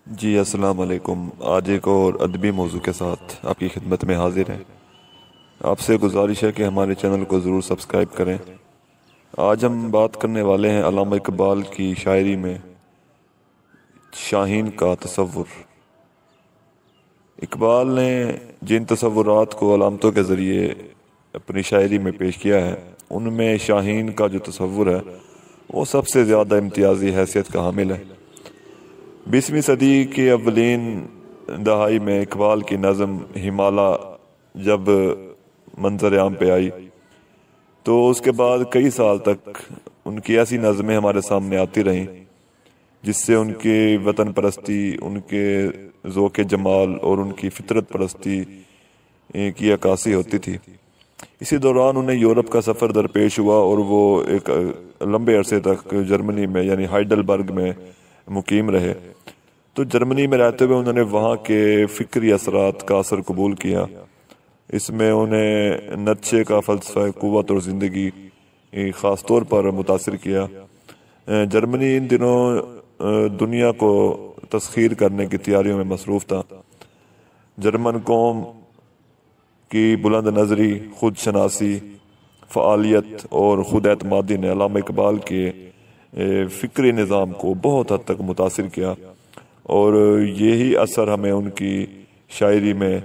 جی السلام علیکم۔ آج ایک اور ادبی موضوع کے ساتھ آپ کی خدمت میں حاضر ہیں۔ آپ سے گزارش ہے کہ ہمارے چینل کو ضرور سبسکرائب کریں۔ آج ہم بات کرنے والے ہیں علامہ اقبال کی شاعری میں شاہین کا تصور۔ اقبال نے جن تصورات کو علامتوں کے ذریعے اپنی شاعری میں پیش کیا ہے، ان میں شاہین کا جو تصور ہے وہ سب سے زیادہ امتیازی حیثیت کا حامل ہے۔ 20ویں صدی کے اولین دہائی میں اقبال کی نظم ہمالا جب منظر عام پہ آئی تو اس کے بعد کئی سال تک ان کی ایسی نظمیں ہمارے سامنے آتی رہیں جس سے ان کی وطن پرستی، ان کے ذوق جمال اور ان کی فطرت پرستی کی عکاسی ہوتی تھی۔ اسی دوران انہیں یورپ کا سفر درپیش ہوا اور وہ ایک لمبے عرصے تک جرمنی میں یعنی ہائیڈلبرگ میں مقیم رہے۔ تو جرمنی میں رہتے ہوئے انہوں نے وہاں کے فکری اثرات کا اثر قبول کیا۔ اس میں انہیں نیتشے کا فلسفہ قوت اور زندگی خاص طور پر متاثر کیا۔ جرمنی ان دنوں دنیا کو تسخیر کرنے کی تیاریوں میں مصروف تھا۔ جرمن قوم کی بلند نظری، خود شناسی، فعالیت اور خود اعتمادی نے علامہ اقبال کے فکری نظام کو بہت حد تک متاثر کیا، اور یہی اثر ہمیں ان کی شاعری میں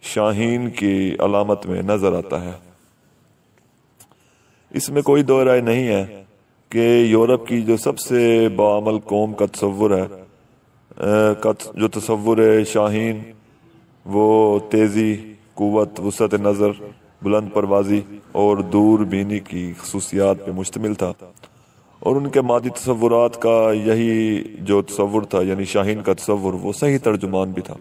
شاہین کی علامت میں نظر آتا ہے۔ اس میں کوئی دو رائے نہیں ہے کہ یورپ کی جو سب سے باعمل قوم کا تصور ہے، جو تصور شاہین، وہ تیزی، قوت، وسعت نظر، بلند پروازی اور دور بینی کی خصوصیات پہ مشتمل تھا، اور ان کے مادی تصورات کا یہی جو تصور تھا یعنی شاہین کا تصور، وہ صحیح ترجمان بھی تھا۔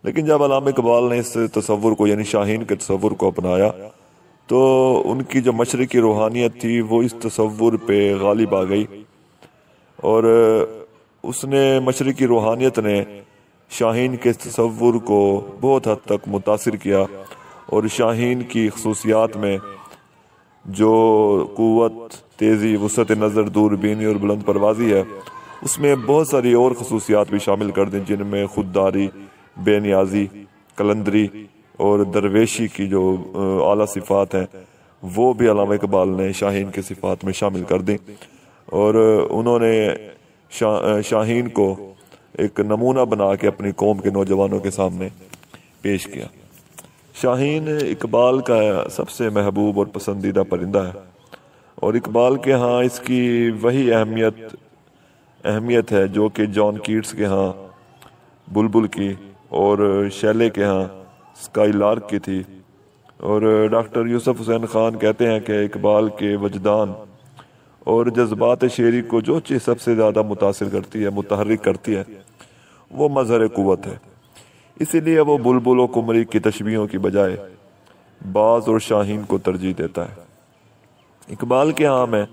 لیکن جب علامہ اقبال نے اس تصور کو یعنی شاہین کے تصور کو اپنایا تو ان کی جو مشرقی روحانیت تھی وہ اس تصور پہ غالب آ گئی، اور اس نے مشرقی روحانیت نے شاہین کے تصور کو بہت حد تک متاثر کیا، اور شاہین کی خصوصیات میں جو قوت، تیزی، وسعت نظر، دور بینی اور بلند پروازی ہے، اس میں بہت ساری اور خصوصیات بھی شامل کر دیں، جن میں خودداری، بے نیازی، قلندری اور درویشی کی جو اعلیٰ صفات ہیں وہ بھی علامہ اقبال نے شاہین کے صفات میں شامل کر دیں، اور انہوں نے شاہین کو ایک نمونہ بنا کے اپنی قوم کے نوجوانوں کے سامنے پیش کیا۔ شاہین اقبال کا سب سے محبوب اور پسندیدہ پرندہ ہے، اور اقبال کے ہاں اس کی وہی اہمیت ہے جو کہ جان کیٹس کے ہاں بلبل کی اور شیلے کے ہاں اسکائی لارک کی تھی۔ اور ڈاکٹر یوسف حسین خان کہتے ہیں کہ اقبال کے وجدان اور جذبات شعری کو جو چیز سب سے زیادہ متاثر کرتی ہے، متحرک کرتی ہے، وہ مظہر قوت ہے۔ اسی لیے وہ بلبل و قمری کی تشبیہوں کی بجائے باز اور شاہین کو ترجیح دیتا ہے۔ اقبال کے ہاں میں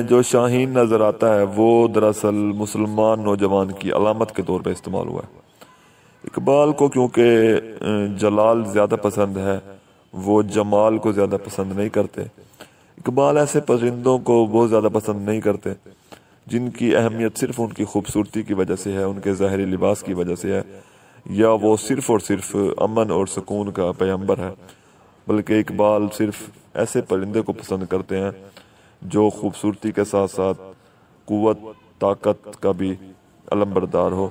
جو شاہین نظر آتا ہے وہ دراصل مسلمان نوجوان کی علامت کے طور پہ استعمال ہوا ہے۔ اقبال کو کیونکہ جلال زیادہ پسند ہے، وہ جمال کو زیادہ پسند نہیں کرتے۔ اقبال ایسے پرندوں کو بہت زیادہ پسند نہیں کرتے جن کی اہمیت صرف ان کی خوبصورتی کی وجہ سے ہے، ان کے ظاہری لباس کی وجہ سے ہے، یا وہ صرف اور صرف امن اور سکون کا پیغمبر ہے، بلکہ اقبال صرف ایسے پرندے کو پسند کرتے ہیں جو خوبصورتی کے ساتھ ساتھ قوت، طاقت کا بھی علم بردار ہو۔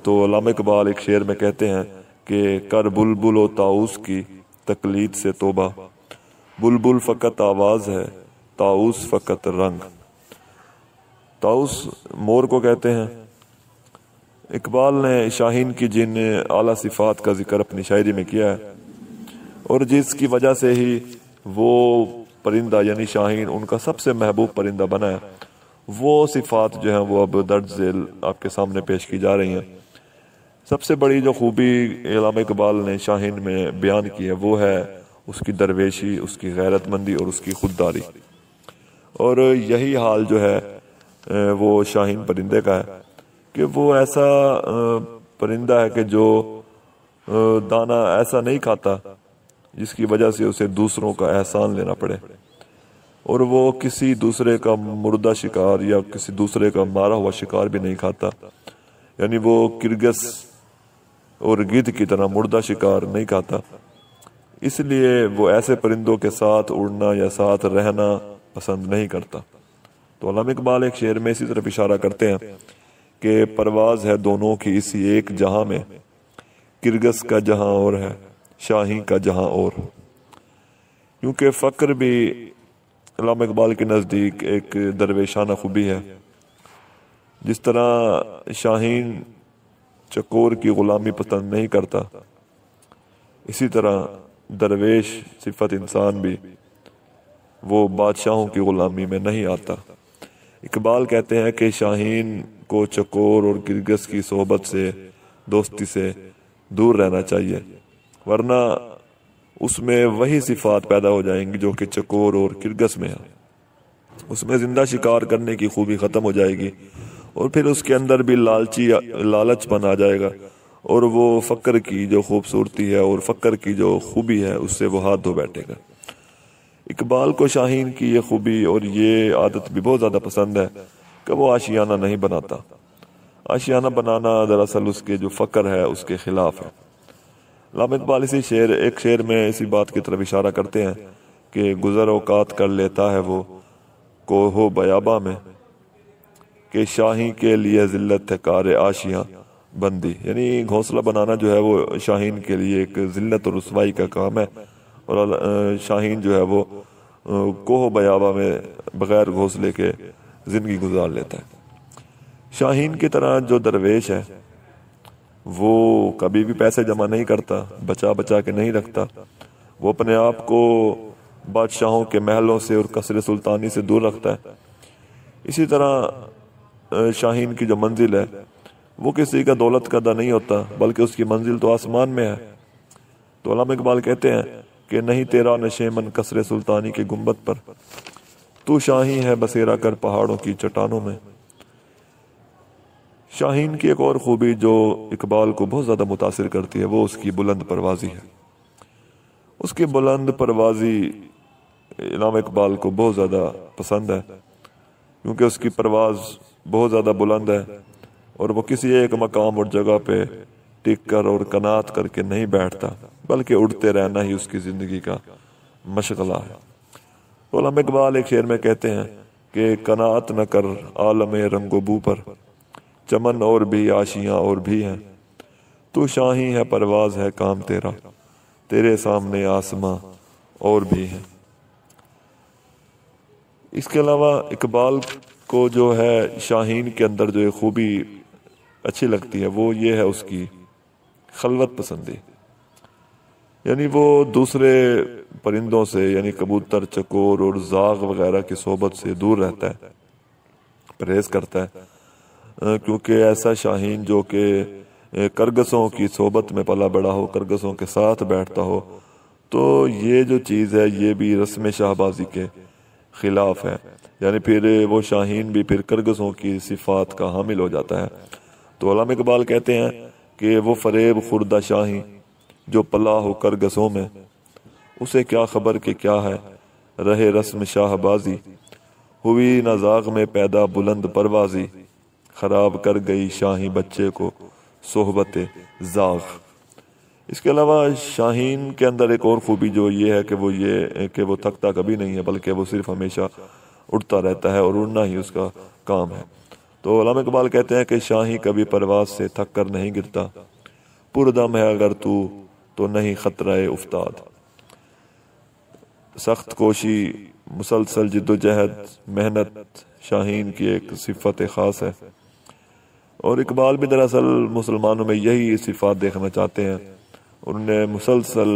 تو علامہ اقبال ایک شعر میں کہتے ہیں کہ کر بلبل و طاؤس کی تقلید سے توبہ، بلبل فقط آواز ہے، طاؤس فقط رنگ۔ طاؤس مور کو کہتے ہیں۔ اقبال نے شاہین کی جن اعلیٰ صفات کا ذکر اپنی شاعری میں کیا ہے، اور جس کی وجہ سے ہی وہ پرندہ یعنی شاہین ان کا سب سے محبوب پرندہ بنا ہے، وہ صفات جو ہیں وہ اب درج ذیل آپ کے سامنے پیش کی جا رہی ہیں۔ سب سے بڑی جو خوبی علامہ اقبال نے شاہین میں بیان کی ہے وہ ہے اس کی درویشی، اس کی غیرت مندی اور اس کی خودداری، اور یہی حال جو ہے وہ شاہین پرندے کا ہے کہ وہ ایسا پرندہ ہے کہ جو دانہ ایسا نہیں کھاتا جس کی وجہ سے اسے دوسروں کا احسان لینا پڑے، اور وہ کسی دوسرے کا مردہ شکار یا کسی دوسرے کا مارا ہوا شکار بھی نہیں کھاتا۔ یعنی وہ کرگس اور گدھ کی طرح مردہ شکار نہیں کھاتا، اس لیے وہ ایسے پرندوں کے ساتھ اڑنا یا ساتھ رہنا پسند نہیں کرتا۔ تو علامہ اقبال ایک شعر میں اسی طرف اشارہ کرتے ہیں کہ پرواز ہے دونوں کی اسی ایک جہاں میں، کرگس کا جہاں اور ہے شاہین کا جہاں اور۔ کیونکہ فقر بھی علامہ اقبال کے نزدیک ایک درویشانہ خوبی ہے۔ جس طرح شاہین چکور کی غلامی پسند نہیں کرتا، اسی طرح درویش صفت انسان بھی وہ بادشاہوں کی غلامی میں نہیں آتا۔ اقبال کہتے ہیں کہ شاہین کو چکور اور کرگس کی صحبت سے، دوستی سے دور رہنا چاہیے، ورنہ اس میں وہی صفات پیدا ہو جائیں گی جو کہ چکور اور کرگس میں ہیں۔ اس میں زندہ شکار کرنے کی خوبی ختم ہو جائے گی، اور پھر اس کے اندر بھی لالچ بن آ جائے گا، اور وہ فقر کی جو خوبصورتی ہے اور فقر کی جو خوبی ہے اس سے وہ ہاتھ دھو بیٹھے گا۔ اقبال کو شاہین کی یہ خوبی اور یہ عادت بھی بہت زیادہ پسند ہے کہ وہ آشیانہ نہیں بناتا۔ آشیانہ بنانا دراصل اس کے جو فقر ہے اس کے خلاف ہے۔ علامہ اقبال ایک شعر میں اسی بات کی طرف اشارہ کرتے ہیں کہ گزر اوقات کر لیتا ہے وہ کوہ بیاباں میں، کہ شاہین کے لیے ذلت ہے کار آشیاں بندی۔ یعنی گھونسلہ بنانا جو ہے وہ شاہین کے لیے ایک ذلت اور رسوائی کا کام ہے، اور شاہین جو ہے وہ کوہ بیاباں میں بغیر گھونسلے کے زندگی گزار لیتا ہے۔ شاہین کی طرح جو درویش ہے وہ کبھی بھی پیسے جمع نہیں کرتا، بچا بچا کے نہیں رکھتا، وہ اپنے آپ کو بادشاہوں کے محلوں سے اور قصر سلطانی سے دور رکھتا ہے۔ اسی طرح شاہین کی جو منزل ہے وہ کسی کا دولت قدر نہیں ہوتا، بلکہ اس کی منزل تو آسمان میں ہے۔ تو علامہ اقبال کہتے ہیں کہ نہیں تیرا نشیمن قصر سلطانی کے گنبد پر، تو شاہین ہے بسیرا کر پہاڑوں کی چٹانوں میں۔ شاہین کی ایک اور خوبی جو اقبال کو بہت زیادہ متاثر کرتی ہے وہ اس کی بلند پروازی ہے۔ اس کی بلند پروازی علامہ اقبال کو بہت زیادہ پسند ہے، کیونکہ اس کی پرواز بہت زیادہ بلند ہے، اور وہ کسی ایک مقام اور جگہ پہ ٹک کر اور قناعت کر کے نہیں بیٹھتا، بلکہ اڑتے رہنا ہی اس کی زندگی کا مشغلہ ہے۔ علامہ اقبال ایک شعر میں کہتے ہیں کہ قناعت نہ کر عالم رنگ و بو پر، چمن اور بھی آشیاں اور بھی ہیں، تو شاہین ہے پرواز ہے کام تیرا، تیرے سامنے آسماں اور بھی ہیں۔ اس کے علاوہ اقبال کو جو ہے شاہین کے اندر جو خوبی اچھی لگتی ہے وہ یہ ہے اس کی خلوت پسندی۔ یعنی وہ دوسرے پرندوں سے، یعنی کبوتر، چکور اور زاغ وغیرہ کی صحبت سے دور رہتا ہے، پرہیز کرتا ہے، کیونکہ ایسا شاہین جو کہ کرگسوں کی صحبت میں پلا بڑا ہو، کرگسوں کے ساتھ بیٹھتا ہو، تو یہ جو چیز ہے یہ بھی رسم شاہبازی کے خلاف ہے۔ یعنی پھر وہ شاہین بھی پھر کرگسوں کی صفات کا حامل ہو جاتا ہے۔ تو علامہ اقبال کہتے ہیں کہ وہ فریب خوردہ شاہین جو پلا ہو کرگسوں میں، اسے کیا خبر کہ کیا ہے رہے رسم شاہبازی، ہوئی نہ زاغ میں پیدا بلند پروازی، خراب کر گئی شاہین بچے کو صحبت زاغ۔ اس کے علاوہ شاہین کے اندر ایک اور خوبی جو یہ ہے کہ وہ تھکتا کبھی نہیں ہے، بلکہ وہ صرف ہمیشہ اڑتا رہتا ہے، اور اڑنا ہی اس کا کام ہے۔ تو علامہ اقبال کہتے ہیں کہ شاہین کبھی پرواز سے تھک کر نہیں گرتا، پردم ہے اگر تو نہیں خطرہ افتاد۔ سخت کوشی، مسلسل جد و جہد، محنت شاہین کی ایک صفت خاص ہے، اور اقبال بھی دراصل مسلمانوں میں یہی صفات دیکھنا چاہتے ہیں، انہیں مسلسل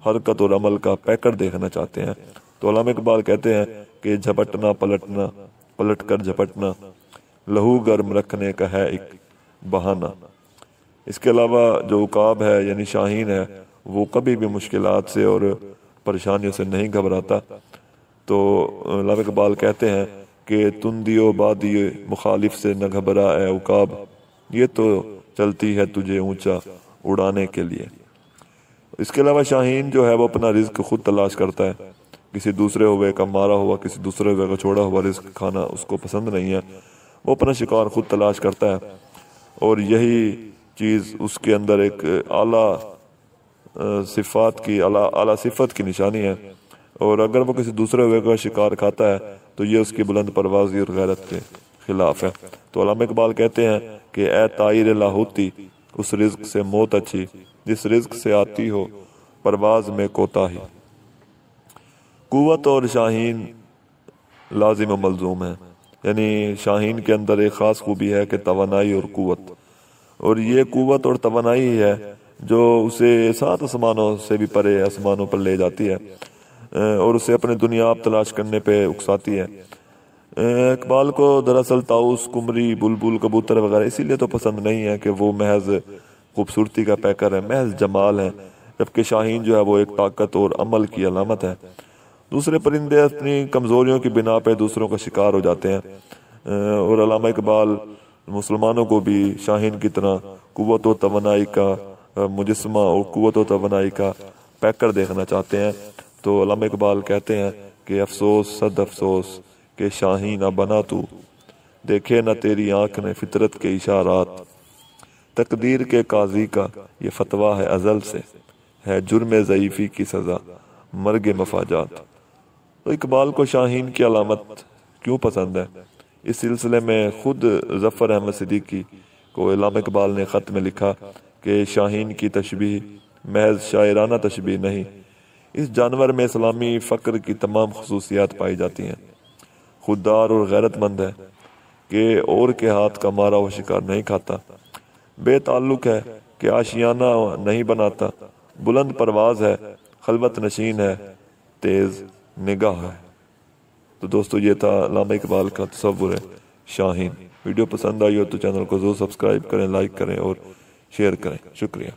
حرکت اور عمل کا پیکر دیکھنا چاہتے ہیں۔ تو علامہ اقبال کہتے ہیں کہ جھپٹنا پلٹنا، پلٹ کر جھپٹنا، لہو گرم رکھنے کا ہے ایک بہانہ۔ اس کے علاوہ جو عقاب ہے یعنی شاہین ہے وہ کبھی بھی مشکلات سے اور پریشانیوں سے نہیں گھبراتا۔ تو علامہ اقبال کہتے ہیں کہ تندی و بادی مخالف سے نہ گھبرا اے عقاب، یہ تو چلتی ہے تجھے اونچا اڑانے کے لیے۔ اس کے علاوہ شاہین جو ہے وہ اپنا رزق خود تلاش کرتا ہے، کسی دوسرے ہوئے کا مارا ہوا، کسی دوسرے ہوئے کا چھوڑا ہوا رزق کھانا اس کو پسند نہیں ہے، وہ اپنا شکار خود تلاش کرتا ہے۔ اور یہی چیز اس کے اندر ایک اعلیٰ صفت کی نشانی ہے، اور اگر وہ کسی دوسرے ہوئے کا شکار کھاتا ہے تو یہ اس کی بلند پروازی اور غیرت کے خلاف ہے۔ تو علامہ اقبال کہتے ہیں کہ اے طائر لاہوتی، اس رزق سے موت اچھی جس رزق سے آتی ہو پرواز میں کوتاہی۔ قوت اور شاہین لازم و ملزوم ہے، یعنی شاہین کے اندر ایک خاص خوبی ہے کہ توانائی اور قوت، اور یہ قوت اور توانائی ہے جو اسے 7 آسمانوں سے بھی پرے آسمانوں پر لے جاتی ہے اور اسے اپنے دنیاب تلاش کرنے پہ اکساتی ہے۔ اقبال کو دراصل طاؤس، قمری، بلبل، کبوتر وغیرہ اسی لیے تو پسند نہیں ہے کہ وہ محض خوبصورتی کا پیکر ہے، محض جمال ہے، جبکہ شاہین جو ہے وہ ایک طاقت اور عمل کی علامت ہے۔ دوسرے پرندے اپنی کمزوریوں کی بنا پہ دوسروں کا شکار ہو جاتے ہیں، اور علامہ اقبال مسلمانوں کو بھی شاہین کی طرح قوت و توانائی کا مجسمہ اور قوت و توانائی کا پیکر دیکھنا چاہتے ہیں۔ تو علامہ اقبال کہتے ہیں کہ افسوس صد افسوس کہ شاہین نہ بنا تو، دیکھے نہ تیری آنکھ نے فطرت کے اشارات، تقدیر کے قاضی کا یہ فتویٰ ہے ازل سے، ہے جرم ضعیفی کی سزا مرگ مفاجات۔ تو اقبال کو شاہین کی علامت کیوں پسند ہے؟ اس سلسلے میں خود ظفر احمد صدیقی کو علامہ اقبال نے خط میں لکھا کہ شاہین کی تشبیہ محض شاعرانہ تشبیہ نہیں، اس جانور میں اسلامی فقر کی تمام خصوصیات پائی جاتی ہیں۔ خوددار اور غیرت مند ہے کہ اور کے ہاتھ کا مارا وہ شکار نہیں کھاتا، بے تعلق ہے کہ آشیانہ نہیں بناتا، بلند پرواز ہے، خلوت نشین ہے، تیز نگاہ ہے۔ تو دوستو یہ تھا علامہ اقبال کا تصور ہے شاہین۔ ویڈیو پسند آئی ہو تو چینل کو ضرور سبسکرائب کریں، لائک کریں اور شیئر کریں۔ شکریہ۔